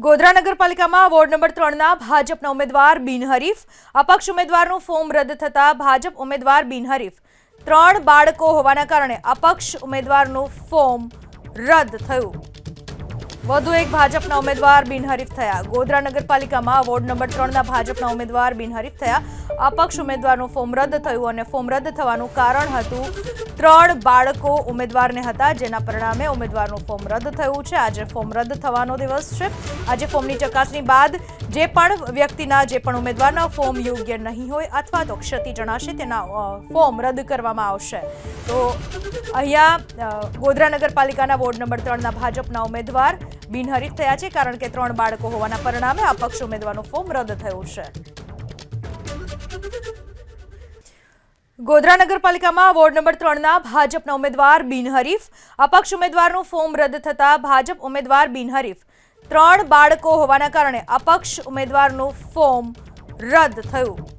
ગોધરા નગરપાલિકામાં ward number 3ના ભાજપના ઉમેદવાર બિનહરીફ અપક્ષ ઉમેદવારનું ફોર્મ રદ થતા ભાજપ ઉમેદવાર બિનહરીફ 3 બાળકો હોવાના કારણે અપક્ષ ઉમેદવારનું ફોર્મ રદ થયું। વધુ એક ભાજપના ઉમેદવાર બિનહરીફ થયા। ગોધરા નગરપાલિકામાં વોર્ડ નંબર 3ના ભાજપના ઉમેદવાર બિનહરીફ થયા। અપક્ષ ઉમેદવારનું ફોર્મ રદ થયું અને ફોર્મ રદ થવાનું કારણ હતું 3 બાળકો ઉમેદવારને હતા, જેના પરિણામે ઉમેદવારનું ફોર્મ રદ થયું છે। આજે ફોર્મ રદ થવાનો દિવસ છે। આજે ફોર્મની ચકાસણી બાદ જે પણ વ્યક્તિના જે પણ ઉમેદવારના ફોર્મ યોગ્ય નહીં હોય અથવા તો ક્ષતિ જણાશે તેના ફોર્મ રદ કરવામાં આવશે। તો અહીંયા ગોધરા નગરપાલિકાના વોર્ડ નંબર 3ના ભાજપના ઉમેદવાર બિનહરીફ થયા છે, કારણ કે 3 બાળકો હોવાના પરિણામે અપક્ષ ઉમેદવારનું ફોર્મ રદ થયું છે। ગોધરા નગરપાલિકામાં વોર્ડ નંબર 3ના ભાજપના ઉમેદવાર બિનહરીફ અપક્ષ ઉમેદવારનું ફોર્મ રદ થતા ભાજપ ઉમેદવાર બિનહરીફ 3 બાળકો હોવાના કારણે અપક્ષ ઉમેદવારનું ફોર્મ રદ થયું।